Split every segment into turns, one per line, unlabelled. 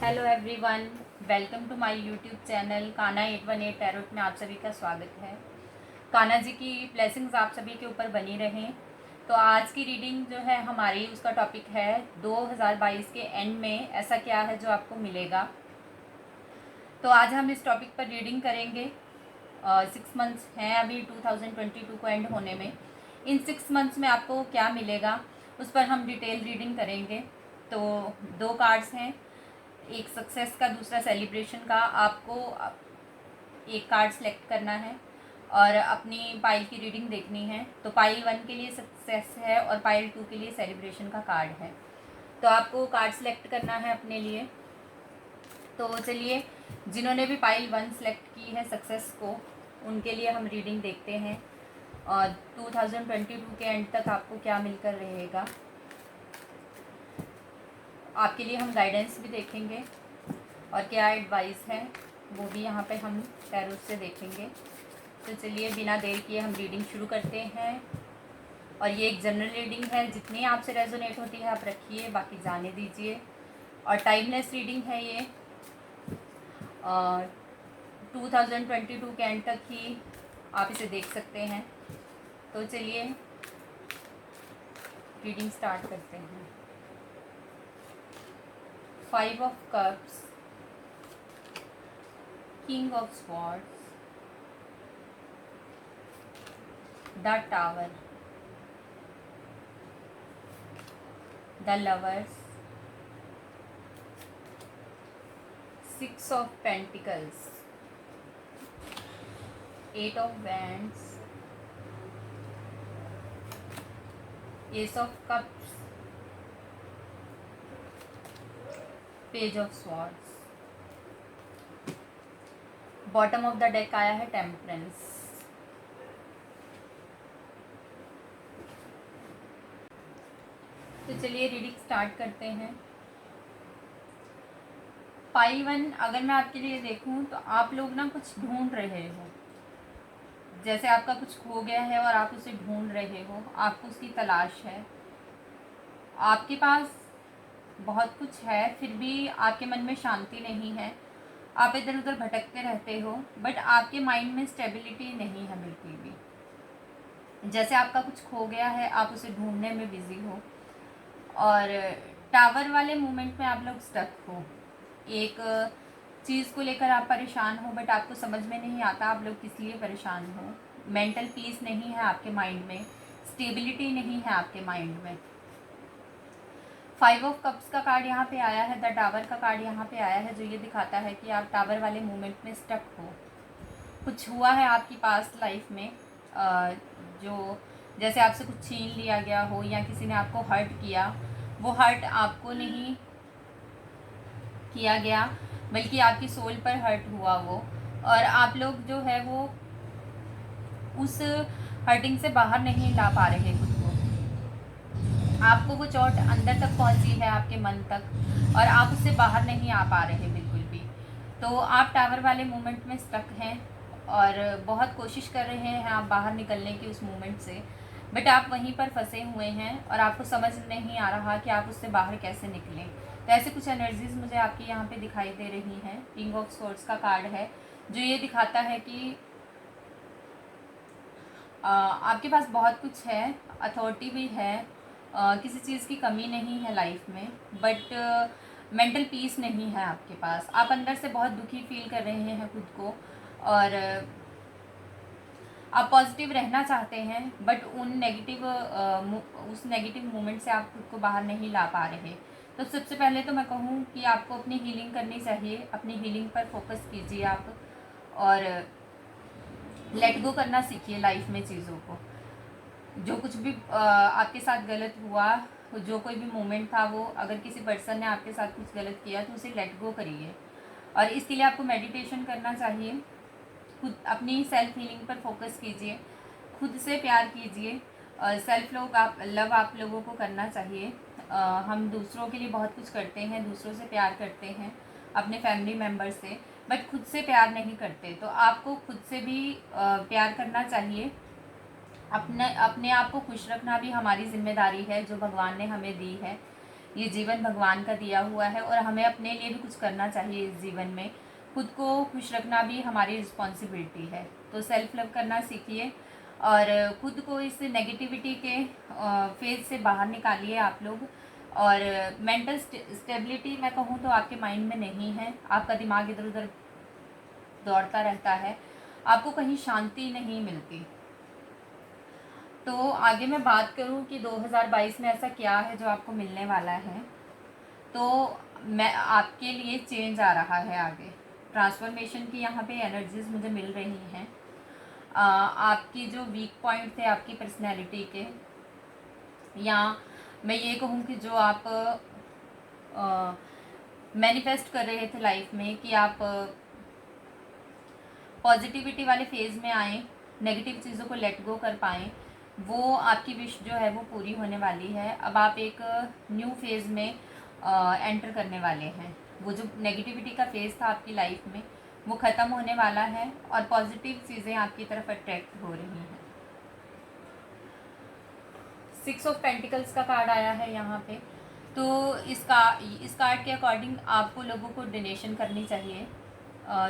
Hello everyone, welcome to my YouTube channel काना 818 tarot में आप सभी का स्वागत है। काना जी की ब्लेसिंग्स आप सभी के ऊपर बनी रहें। तो आज की रीडिंग जो है हमारी उसका टॉपिक है 2022 के एंड में ऐसा क्या है जो आपको मिलेगा। तो आज हम इस टॉपिक पर रीडिंग करेंगे। 6 मंथ्स हैं अभी 2022 को एंड होने में। इन 6 मंथ्स में आपको क्या मिलेगा उस पर हम डिटेल रीडिंग करेंगे। तो 2 कार्ड्स हैं, एक सक्सेस का, दूसरा सेलिब्रेशन का। आपको एक कार्ड सेलेक्ट करना है और अपनी पाइल की रीडिंग देखनी है। तो पाइल 1 के लिए सक्सेस है और पाइल 2 के लिए सेलिब्रेशन का कार्ड है। तो आपको कार्ड सेलेक्ट करना है अपने लिए। तो चलिए, जिन्होंने भी पाइल 1 सेलेक्ट की है सक्सेस को, उनके लिए हम रीडिंग देखते हैं और 2022 के एंड तक आपको क्या मिलकर रहेगा। आपके लिए हम गाइडेंस भी देखेंगे और क्या एडवाइस है वो भी यहाँ पे हम टैरोट से देखेंगे। तो चलिए, बिना देर किए हम रीडिंग शुरू करते हैं। और ये एक जनरल रीडिंग है, जितनी आपसे रेजोनेट होती है आप रखिए, बाकी जाने दीजिए। और टाइमलेस रीडिंग है ये। 2022 के एंड तक ही आप इसे देख सकते हैं। तो चलिए रीडिंग स्टार्ट करते हैं। 5 of cups, king of swords, the tower, the lovers, 6 of Pentacles, 8 of Wands, Ace of Cups, Page of Swords। Bottom of the deck आया है टेम्परेंस। तो चलिए रीडिंग स्टार्ट करते हैं। पाइल 1 अगर मैं आपके लिए देखूं तो आप लोग ना कुछ ढूंढ रहे हो, जैसे आपका कुछ खो गया है और आप उसे ढूंढ रहे हो, आपको उसकी तलाश है। आपके पास बहुत कुछ है, फिर भी आपके मन में शांति नहीं है। आप इधर उधर भटकते रहते हो, बट आपके माइंड में स्टेबिलिटी नहीं है बिल्कुल भी। जैसे आपका कुछ खो गया है, आप उसे ढूंढने में बिजी हो। और टावर वाले मोमेंट में आप लोग स्टक हो। एक चीज़ को लेकर आप परेशान हो, बट आपको समझ में नहीं आता आप लोग किस लिए परेशान हो। मेंटल पीस नहीं है आपके माइंड में, स्टेबिलिटी नहीं है आपके माइंड में। 5 ऑफ कप्स का कार्ड यहाँ पे आया है, द टावर का कार्ड यहाँ पे आया है, जो ये दिखाता है कि आप टावर वाले मोमेंट में स्टक हो। कुछ हुआ है आपकी पास्ट लाइफ में, जो जैसे आपसे कुछ छीन लिया गया हो या किसी ने आपको हर्ट किया। वो हर्ट आपको नहीं किया गया, बल्कि आपकी सोल पर हर्ट हुआ वो। और आप लोग जो है वो उस हर्टिंग से बाहर नहीं ला पा रहे खुद को। आपको वो चोट अंदर तक पहुंची है, आपके मन तक, और आप उससे बाहर नहीं आ पा रहे बिल्कुल भी। तो आप टावर वाले मोमेंट में स्टक हैं और बहुत कोशिश कर रहे हैं आप बाहर निकलने की उस मोमेंट से, बट आप वहीं पर फंसे हुए हैं और आपको समझ नहीं आ रहा कि आप उससे बाहर कैसे निकलें। तो ऐसे कुछ एनर्जीज मुझे आपकी यहाँ पे दिखाई दे रही हैं। किंग ऑफ स्वॉर्ड्स का कार्ड है, जो ये दिखाता है कि आपके पास बहुत कुछ है, अथॉरिटी भी है, किसी चीज़ की कमी नहीं है लाइफ में, बट मेंटल पीस नहीं है आपके पास। आप अंदर से बहुत दुखी फील कर रहे हैं खुद को, और आप पॉजिटिव रहना चाहते हैं, बट उस नेगेटिव मोमेंट से आप खुद को बाहर नहीं ला पा रहे। तो सबसे पहले तो मैं कहूँ कि आपको अपनी हीलिंग करनी चाहिए। अपनी हीलिंग पर फोकस कीजिए आप, और लेट गो करना सीखिए लाइफ में चीज़ों को। जो कुछ भी आपके साथ गलत हुआ, जो कोई भी मोमेंट था, वो अगर किसी पर्सन ने आपके साथ कुछ गलत किया तो उसे लेट गो करिए। और इसके लिए आपको मेडिटेशन करना चाहिए। खुद अपनी सेल्फ हीलिंग पर फोकस कीजिए, खुद से प्यार कीजिए। सेल्फ लव आप लोगों को करना चाहिए। हम दूसरों के लिए बहुत कुछ करते हैं, दूसरों से प्यार करते हैं, अपने फैमिली मेम्बर से, बट खुद से प्यार नहीं करते। तो आपको खुद से भी प्यार करना चाहिए। अपने अपने आप को खुश रखना भी हमारी जिम्मेदारी है, जो भगवान ने हमें दी है। ये जीवन भगवान का दिया हुआ है और हमें अपने लिए भी कुछ करना चाहिए इस जीवन में। खुद को खुश रखना भी हमारी रिस्पॉन्सिबिलिटी है। तो सेल्फ लव करना सीखिए और खुद को इस नेगेटिविटी के फेज से बाहर निकालिए आप लोग। और मेंटल स्टेबिलिटी मैं कहूँ तो आपके माइंड में नहीं है, आपका दिमाग इधर उधर दौड़ता रहता है, आपको कहीं शांति नहीं मिलती। तो आगे मैं बात करूं कि 2022 में ऐसा क्या है जो आपको मिलने वाला है। तो मैं आपके लिए चेंज आ रहा है, आगे ट्रांसफॉर्मेशन की यहाँ पे एनर्जीज मुझे मिल रही हैं। आपकी जो वीक पॉइंट थे आपकी पर्सनैलिटी के, या मैं ये कहूँ कि जो आप मैनिफेस्ट कर रहे थे लाइफ में कि आप पॉजिटिविटी वाले फेज़ में आएँ, नेगेटिव चीज़ों को लेट गो कर पाएँ, वो आपकी विश जो है वो पूरी होने वाली है। अब आप एक न्यू फेज़ में एंटर करने वाले हैं। वो जो नेगेटिविटी का फेज़ था आपकी लाइफ में वो ख़त्म होने वाला है और पॉजिटिव चीज़ें आपकी तरफ अट्रैक्ट हो रही हैं। 6 ऑफ पेंटिकल्स का कार्ड आया है यहाँ पे। तो इस कार्ड के अकॉर्डिंग आपको लोगों को डोनेशन करनी चाहिए।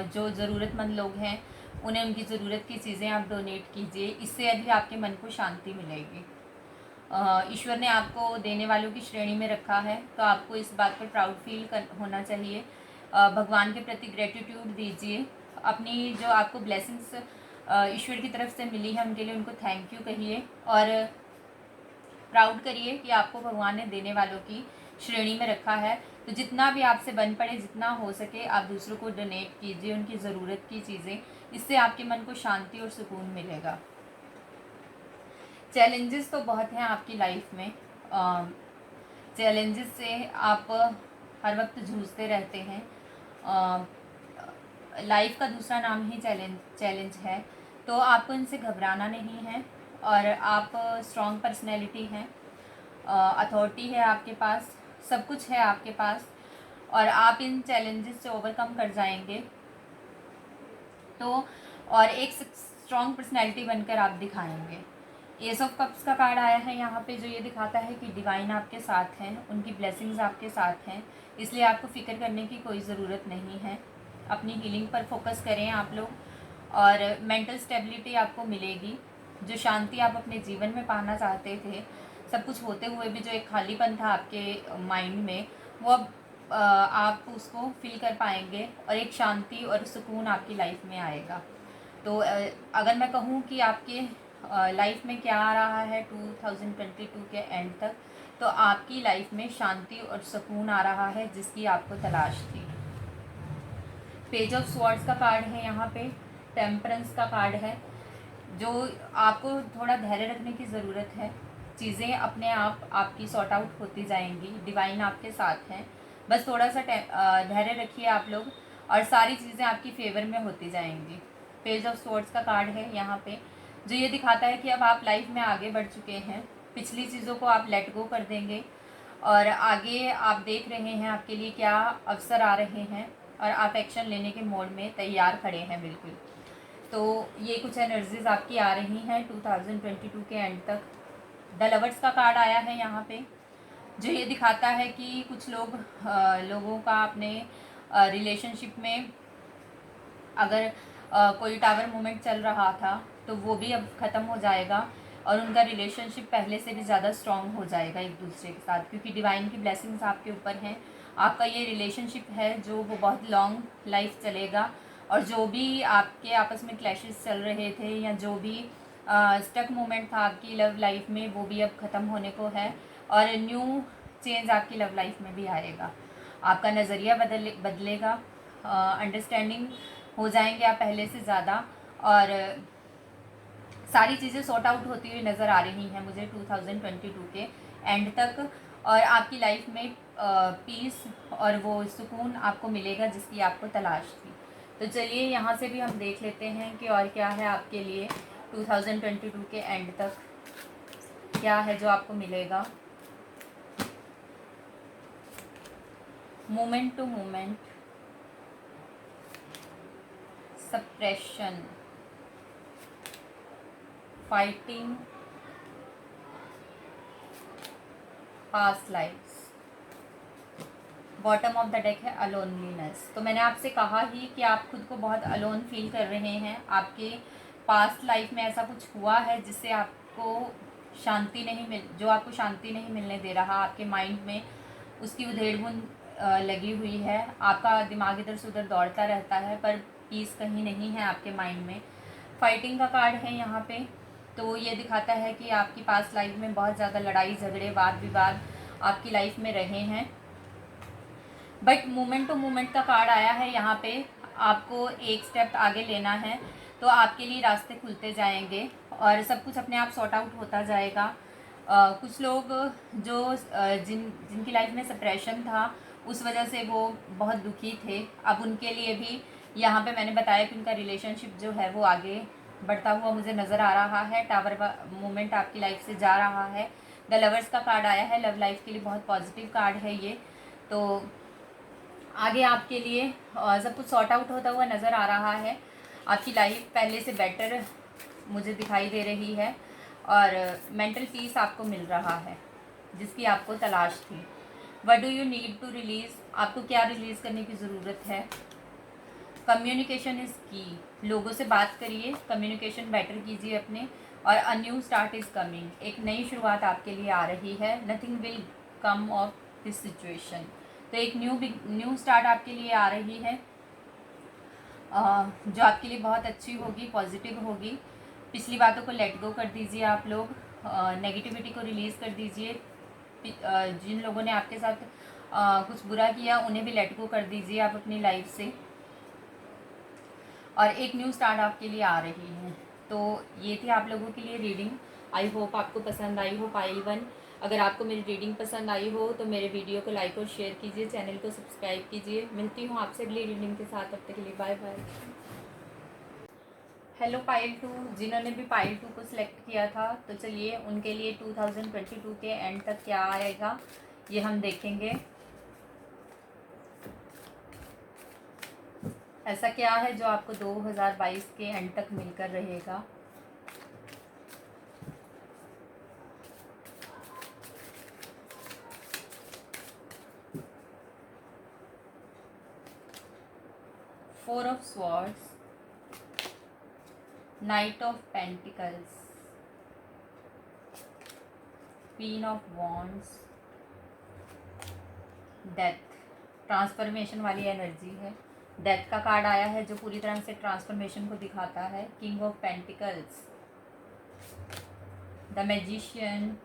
जो ज़रूरतमंद लोग हैं उन्हें उनकी ज़रूरत की चीज़ें आप डोनेट कीजिए, इससे अभी आपके मन को शांति मिलेगी। ईश्वर ने आपको देने वालों की श्रेणी में रखा है, तो आपको इस बात पर प्राउड फील होना चाहिए। भगवान के प्रति ग्रेटिट्यूड दीजिए। अपनी जो आपको ब्लेसिंग्स ईश्वर की तरफ से मिली है उनके लिए उनको थैंक यू कहिए और प्राउड करिए कि आपको भगवान ने देने वालों की श्रेणी में रखा है। तो जितना भी आपसे बन पड़े, जितना हो सके आप दूसरों को डोनेट कीजिए उनकी ज़रूरत की चीज़ें, इससे आपके मन को शांति और सुकून मिलेगा। चैलेंजेस तो बहुत हैं आपकी लाइफ में। चैलेंजेस से आप हर वक्त जूझते रहते हैं। लाइफ का दूसरा नाम ही चैलेंज है, तो आपको इनसे घबराना नहीं है। और आप स्ट्रॉन्ग पर्सनैलिटी हैं, अथॉरिटी है आपके पास, सब कुछ है आपके पास और आप इन चैलेंजेस से ओवरकम कर जाएंगे। तो और एक स्ट्रॉन्ग पर्सनैलिटी बनकर आप दिखाएंगे। एस ऑफ कप्स का कार्ड आया है यहाँ पे, जो ये दिखाता है कि डिवाइन आपके साथ हैं, उनकी ब्लेसिंग्स आपके साथ हैं, इसलिए आपको फ़िक्र करने की कोई ज़रूरत नहीं है। अपनी हीलिंग पर फोकस करें आप लोग और मेंटल स्टेबिलिटी आपको मिलेगी। जो शांति आप अपने जीवन में पाना चाहते थे, सब कुछ होते हुए भी जो एक खालीपन था आपके माइंड में, वो अब आप उसको फील कर पाएंगे और एक शांति और सुकून आपकी लाइफ में आएगा। तो अगर मैं कहूँ कि आपके लाइफ में क्या आ रहा है 2022 के एंड तक, तो आपकी लाइफ में शांति और सुकून आ रहा है जिसकी आपको तलाश थी। पेज ऑफ स्वॉर्ड्स का कार्ड है यहाँ पे, टेम्परेंस का कार्ड है। जो आपको थोड़ा धैर्य रखने की ज़रूरत है, चीज़ें अपने आप आपकी सॉर्ट आउट होती जाएंगी, डिवाइन आपके साथ हैं, बस थोड़ा सा धैर्य रखिए आप लोग और सारी चीज़ें आपकी फेवर में होती जाएंगी। पेज ऑफ स्वॉर्ड्स का कार्ड है यहाँ पे, जो ये दिखाता है कि अब आप लाइफ में आगे बढ़ चुके हैं, पिछली चीज़ों को आप लेट गो कर देंगे और आगे आप देख रहे हैं आपके लिए क्या अवसर आ रहे हैं और आप एक्शन लेने के मोड में तैयार खड़े हैं बिल्कुल। तो ये कुछ एनर्जीज आपकी आ रही हैं 2022 के एंड तक। द लवर्स का कार्ड आया है यहाँ पे, जो ये दिखाता है कि कुछ लोगों का अपने रिलेशनशिप में अगर कोई टावर मोमेंट चल रहा था तो वो भी अब ख़त्म हो जाएगा और उनका रिलेशनशिप पहले से भी ज़्यादा स्ट्रॉन्ग हो जाएगा एक दूसरे के साथ, क्योंकि डिवाइन की ब्लेसिंग्स आपके ऊपर हैं। आपका ये रिलेशनशिप है जो वो बहुत लॉन्ग लाइफ चलेगा और जो भी आपके आपस में क्लैशेस चल रहे थे या जो भी स्टक मोमेंट था आपकी लव लाइफ में, वो भी अब ख़त्म होने को है और न्यू चेंज आपकी लव लाइफ में भी आएगा। आपका नज़रिया बदलेगा, अंडरस्टैंडिंग हो जाएंगे आप पहले से ज़्यादा और सारी चीज़ें सॉर्ट आउट होती हुई नज़र आ रही हैं मुझे 2022 के एंड तक और आपकी लाइफ में पीस और वो सुकून आपको मिलेगा जिसकी आपको तलाश थी। तो चलिए यहाँ से भी हम देख लेते हैं कि और क्या है आपके लिए 2022 के एंड तक, क्या है जो आपको मिलेगा। Moment to moment, suppression, fighting, past lifes, bottom of the deck है अलोनलीनेस। तो मैंने आपसे कहा ही कि आप खुद को बहुत अलोन फील कर रहे हैं। आपके पास्ट लाइफ में ऐसा कुछ हुआ है जिससे आपको जो आपको शांति नहीं मिलने दे रहा। आपके माइंड में उसकी उधेड़-बुन लगी हुई है। आपका दिमाग इधर से उधर दौड़ता रहता है, पर पीस कहीं नहीं है आपके माइंड में। फाइटिंग का कार्ड है यहाँ पे, तो ये दिखाता है कि आपकी पास्ट लाइफ में बहुत ज़्यादा लड़ाई झगड़े वाद विवाद आपकी लाइफ में रहे हैं। बट मोमेंट टू मोमेंट का कार्ड आया है यहाँ पे। आपको एक स्टेप आगे लेना है तो आपके लिए रास्ते खुलते जाएंगे और सब कुछ अपने आप सॉर्ट आउट होता जाएगा। कुछ लोग जो जिनकी लाइफ में सप्रेशन था, उस वजह से वो बहुत दुखी थे, अब उनके लिए भी यहाँ पे मैंने बताया कि उनका रिलेशनशिप जो है वो आगे बढ़ता हुआ मुझे नज़र आ रहा है। टावर मोमेंट आपकी लाइफ से जा रहा है। द लवर्स का कार्ड आया है। लव लाइफ के लिए बहुत पॉजिटिव कार्ड है ये। तो आगे आपके लिए सब कुछ सॉर्ट आउट होता हुआ नज़र आ रहा है। आपकी लाइफ पहले से बेटर मुझे दिखाई दे रही है और मेंटल पीस आपको मिल रहा है जिसकी आपको तलाश थी। What do you need to release, आपको क्या रिलीज़ करने की ज़रूरत है। कम्युनिकेशन इज़ की, लोगों से बात करिए, कम्युनिकेशन बेटर कीजिए अपने। और a new start is coming, एक नई शुरुआत आपके लिए आ रही है। Nothing will come of this situation, तो एक न्यू स्टार्ट आपके लिए आ रही है जो आपके लिए बहुत अच्छी होगी, पॉजिटिव होगी। पिछली बातों को लेट गो कर दीजिए आप लोग, नेगेटिविटी को रिलीज़ कर दीजिए। जिन लोगों ने आपके साथ कुछ बुरा किया उन्हें भी लेट गो कर दीजिए आप अपनी लाइफ से, और एक न्यू स्टार्ट आपके लिए आ रही है। तो ये थी आप लोगों के लिए रीडिंग। आई होप आपको पसंद आई हो पाइल 1। अगर आपको मेरी रीडिंग पसंद आई हो तो मेरे वीडियो को लाइक और शेयर कीजिए, चैनल को सब्सक्राइब कीजिए। मिलती हूँ आपसे अगली रीडिंग के साथ, तब तक के लिए बाय बाय। हेलो पाइल 2, जिन्होंने भी पाइल 2 को सिलेक्ट किया था, तो चलिए उनके लिए 2022 के एंड तक क्या आएगा ये हम देखेंगे। ऐसा क्या है जो आपको 2022 के एंड तक मिलकर रहेगा। Four of swords, night of pentacles, queen of wands, death, transformation वाली एनर्जी है। डेथ का कार्ड आया है जो पूरी तरह से ट्रांसफॉर्मेशन को दिखाता है। King of pentacles, the magician,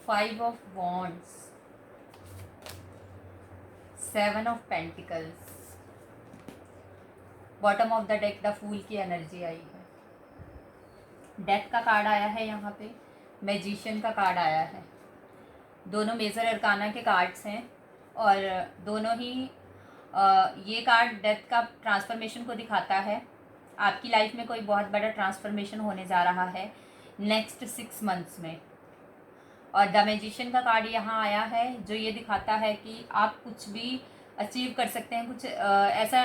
five of wands, seven of pentacles, bottom of the deck the fool की एनर्जी आई है। डेथ का कार्ड आया है यहाँ पे, मैजिशियन का कार्ड आया है। दोनों मेजर अरकाना के कार्ड्स हैं और दोनों ही ये कार्ड डेथ का ट्रांसफॉर्मेशन को दिखाता है। आपकी लाइफ में कोई बहुत बड़ा ट्रांसफॉर्मेशन होने जा रहा है नेक्स्ट 6 मंथ्स में। और द मैजिशियन का कार्ड यहाँ आया है जो ये दिखाता है कि आप कुछ भी अचीव कर सकते हैं। कुछ ऐसा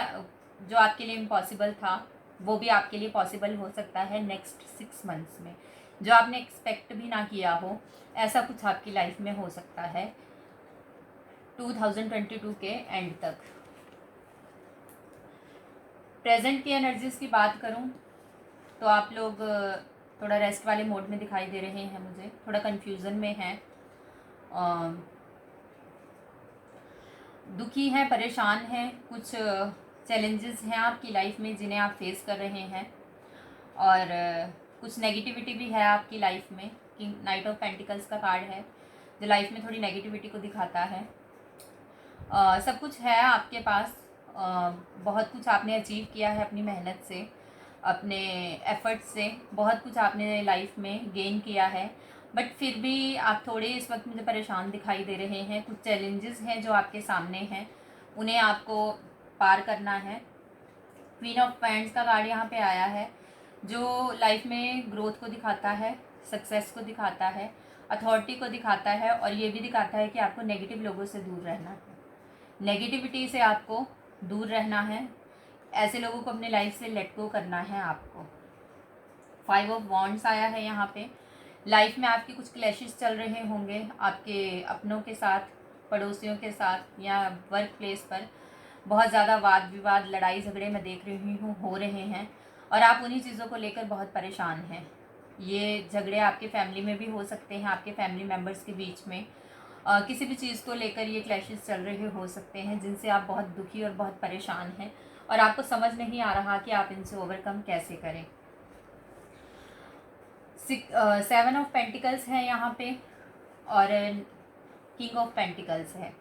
जो आपके लिए इम्पॉसिबल था वो भी आपके लिए पॉसिबल हो सकता है नेक्स्ट 6 मंथ्स में। जो आपने एक्सपेक्ट भी ना किया हो ऐसा कुछ आपकी लाइफ में हो सकता है 2022 के एंड तक। प्रेजेंट की एनर्जीज़ की बात करूं तो आप लोग थोड़ा रेस्ट वाले मोड में दिखाई दे रहे हैं मुझे, थोड़ा कन्फ्यूज़न में हैं, दुखी हैं, परेशान हैं। कुछ चैलेंजेस हैं आपकी लाइफ में जिन्हें आप फेस कर रहे हैं और कुछ नेगेटिविटी भी है आपकी लाइफ में। कि नाइट ऑफ पेंटिकल्स का कार्ड है जो लाइफ में थोड़ी नेगेटिविटी को दिखाता है। सब कुछ है आपके पास, बहुत कुछ आपने अचीव किया है अपनी मेहनत से, अपने एफर्ट्स से, बहुत कुछ आपने लाइफ में गेन किया है। बट फिर भी आप थोड़े इस वक्त मुझे परेशान दिखाई दे रहे हैं। कुछ चैलेंजेस हैं जो आपके सामने हैं, उन्हें आपको पार करना है। क्वीन ऑफ पेंट्स का कार्ड यहाँ पे आया है जो लाइफ में ग्रोथ को दिखाता है, सक्सेस को दिखाता है, अथॉरिटी को दिखाता है और ये भी दिखाता है कि आपको नेगेटिव लोगों से दूर रहना है, नेगेटिविटी से आपको दूर रहना है, ऐसे लोगों को अपने लाइफ से लेट गो करना है आपको। फाइव ऑफ वॉन्ड्स आया है यहाँ पे, लाइफ में आपके कुछ क्लैशेस चल रहे होंगे आपके अपनों के साथ, पड़ोसियों के साथ, या वर्क प्लेस पर बहुत ज़्यादा वाद विवाद, लड़ाई झगड़े मैं देख रही हूँ हो रहे हैं, और आप उन्हीं चीज़ों को लेकर बहुत परेशान हैं। ये झगड़े आपके फैमिली में भी हो सकते हैं, आपके फैमिली मेम्बर्स के बीच में किसी भी चीज़ को लेकर ये क्लैशेस चल रहे हो सकते हैं, जिनसे आप बहुत दुखी और बहुत परेशान हैं, और आपको समझ नहीं आ रहा कि आप इनसे ओवरकम कैसे करें। 7 ऑफ पेंटिकल्स है यहाँ पे, और किंग ऑफ पेंटिकल्स है।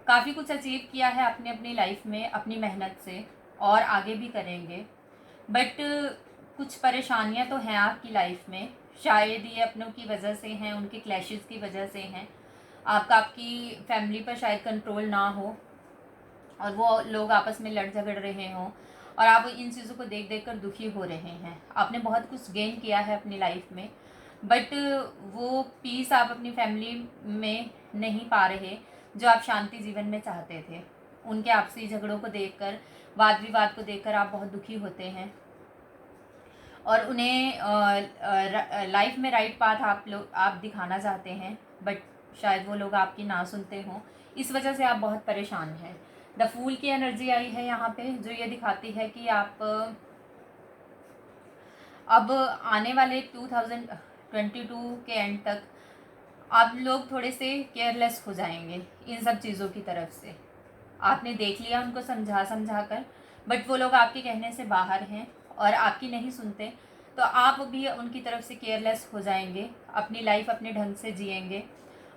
काफ़ी कुछ अचीव किया है आपने अपनी लाइफ में अपनी मेहनत से, और आगे भी करेंगे, बट कुछ परेशानियां तो हैं आपकी लाइफ में। शायद ये अपनों की वजह से हैं, उनके क्लैशेस की वजह से हैं। आपकी फैमिली पर शायद कंट्रोल ना हो, और वो लोग आपस में लड़ झगड़ रहे हों, और आप इन चीज़ों को देख देख कर दुखी हो रहे हैं। आपने बहुत कुछ गेन किया है अपनी लाइफ में, बट वो पीस आप अपनी फैमिली में नहीं पा रहे जो आप शांति जीवन में चाहते थे। उनके आपसी झगड़ों को देखकर, वाद विवाद को देखकर आप बहुत दुखी होते हैं, और उन्हें लाइफ में राइट पाथ आप दिखाना चाहते हैं, बट शायद वो लोग आपकी ना सुनते हों। इस वजह से आप बहुत परेशान हैं। द फूल की एनर्जी आई है यहाँ पे, जो ये दिखाती है कि आप अब आने वाले 2022 के एंड तक आप लोग थोड़े से केयरलेस हो जाएंगे इन सब चीज़ों की तरफ से। आपने देख लिया उनको समझा कर, बट वो लोग आपके कहने से बाहर हैं और आपकी नहीं सुनते, तो आप भी उनकी तरफ से केयरलेस हो जाएंगे, अपनी लाइफ अपने ढंग से जिएंगे,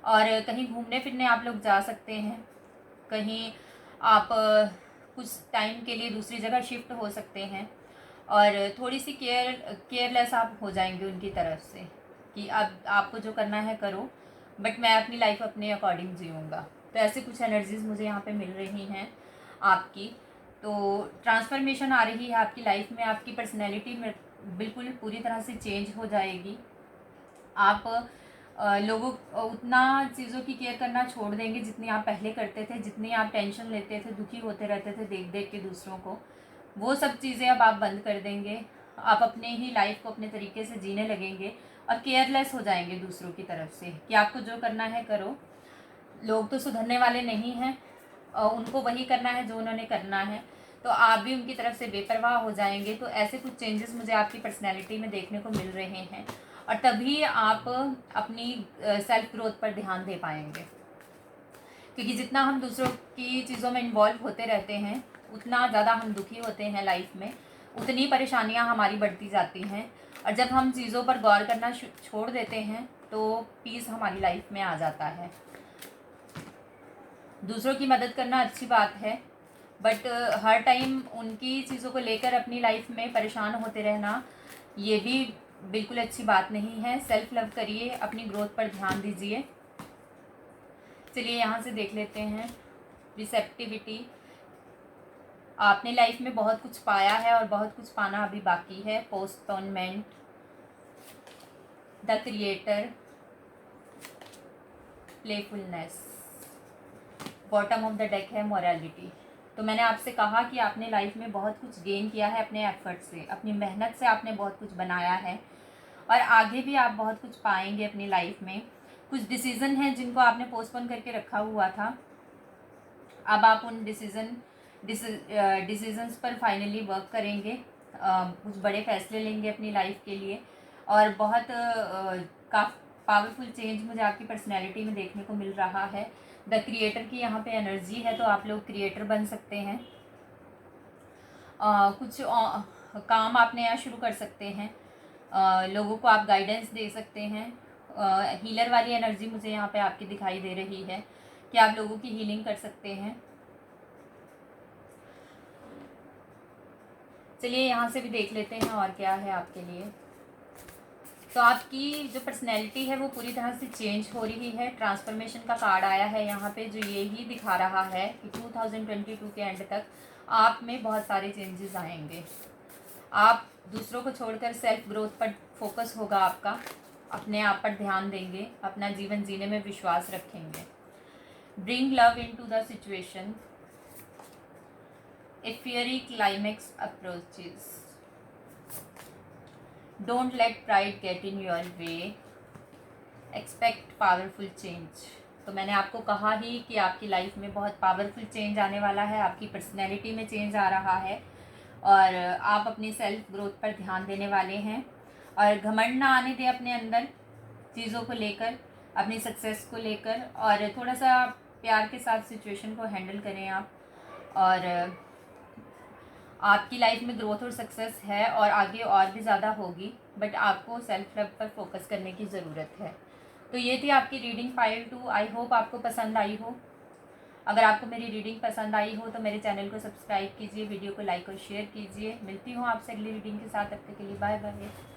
और कहीं घूमने फिरने आप लोग जा सकते हैं, कहीं आप कुछ टाइम के लिए दूसरी जगह शिफ्ट हो सकते हैं, और थोड़ी सी केयरलेस आप हो जाएंगे उनकी तरफ से कि अब आपको जो करना है करो, बट मैं अपनी लाइफ अपने अकॉर्डिंग जीऊँगा। तो ऐसे कुछ एनर्जीज़ मुझे यहाँ पे मिल रही हैं आपकी। तो ट्रांसफॉर्मेशन आ रही है आपकी लाइफ में, आपकी पर्सनैलिटी में बिल्कुल पूरी तरह से चेंज हो जाएगी। आप लोगों उतना चीज़ों की केयर करना छोड़ देंगे जितनी आप पहले करते थे, जितनी आप टेंशन लेते थे, दुखी होते रहते थे देख देख के दूसरों को। वो सब चीज़ें अब आप बंद कर देंगे। आप अपने ही लाइफ को अपने तरीके से जीने लगेंगे, और केयरलेस हो जाएंगे दूसरों की तरफ से कि आपको जो करना है करो। लोग तो सुधरने वाले नहीं हैं, उनको वही करना है जो उन्होंने करना है, तो आप भी उनकी तरफ से बेपरवाह हो जाएंगे। तो ऐसे कुछ चेंजेस मुझे आपकी पर्सनैलिटी में देखने को मिल रहे हैं, और तभी आप अपनी सेल्फ ग्रोथ पर ध्यान दे पाएंगे। क्योंकि जितना हम दूसरों की चीज़ों में इन्वॉल्व होते रहते हैं, उतना ज़्यादा हम दुखी होते हैं लाइफ में, उतनी परेशानियां हमारी बढ़ती जाती हैं, और जब हम चीज़ों पर गौर करना छोड़ देते हैं तो पीस हमारी लाइफ में आ जाता है। दूसरों की मदद करना अच्छी बात है, बट हर टाइम उनकी चीज़ों को लेकर अपनी लाइफ में परेशान होते रहना, ये भी बिल्कुल अच्छी बात नहीं है। सेल्फ लव करिए, अपनी ग्रोथ पर ध्यान दीजिए। चलिए यहाँ से देख लेते हैं रिसेप्टिविटी। आपने लाइफ में बहुत कुछ पाया है और बहुत कुछ पाना अभी बाकी है। Postponement, the creator, playfulness, bottom of the deck है मोरालिटी। तो मैंने आपसे कहा कि आपने लाइफ में बहुत कुछ गेन किया है अपने एफर्ट से, अपनी मेहनत से आपने बहुत कुछ बनाया है, और आगे भी आप बहुत कुछ पाएंगे अपनी लाइफ में। कुछ डिसीज़न हैं जिनको आपने पोस्टपोन करके रखा हुआ था, अब आप उन डिसीजंस पर फाइनली वर्क करेंगे, कुछ बड़े फैसले लेंगे अपनी लाइफ के लिए, और बहुत पावरफुल चेंज मुझे आपकी पर्सनैलिटी में देखने को मिल रहा है। द क्रिएटर की यहाँ पे एनर्जी है, तो आप लोग क्रिएटर बन सकते हैं। कुछ काम आप नया शुरू कर सकते हैं, लोगों को आप गाइडेंस दे सकते हैं। हीलर वाली एनर्जी मुझे यहाँ पे आपकी दिखाई दे रही है कि आप लोगों की हीलिंग कर सकते हैं। चलिए यहाँ से भी देख लेते हैं और क्या है आपके लिए। तो आपकी जो पर्सनैलिटी है वो पूरी तरह से चेंज हो रही है। ट्रांसफॉर्मेशन का कार्ड आया है यहाँ पे, जो ये ही दिखा रहा है कि 2022 के एंड तक आप में बहुत सारे चेंजेस आएंगे। आप दूसरों को छोड़कर सेल्फ ग्रोथ पर फोकस होगा आपका, अपने आप पर ध्यान देंगे, अपना जीवन जीने में विश्वास रखेंगे। Bring love into the situation, A fiery climax approaches, don't let pride get in your way, expect powerful change. तो मैंने आपको कहा ही कि आपकी लाइफ में बहुत पावरफुल चेंज आने वाला है, आपकी पर्सनैलिटी में चेंज आ रहा है और आप अपनी सेल्फ ग्रोथ पर ध्यान देने वाले हैं। और घमंड ना आने दें अपने अंदर चीज़ों को लेकर, अपनी सक्सेस को लेकर, और थोड़ा सा प्यार के साथ सिचुएशन को हैंडल करें आप। और आपकी लाइफ में ग्रोथ और सक्सेस है और आगे और भी ज़्यादा होगी, बट आपको सेल्फ लव पर फोकस करने की ज़रूरत है। तो ये थी आपकी रीडिंग 5-2। आई होप आपको पसंद आई हो। अगर आपको मेरी रीडिंग पसंद आई हो तो मेरे चैनल को सब्सक्राइब कीजिए, वीडियो को लाइक और शेयर कीजिए। मिलती हूँ आपसे अगली रीडिंग के साथ, तब तक के लिए बाय बाय।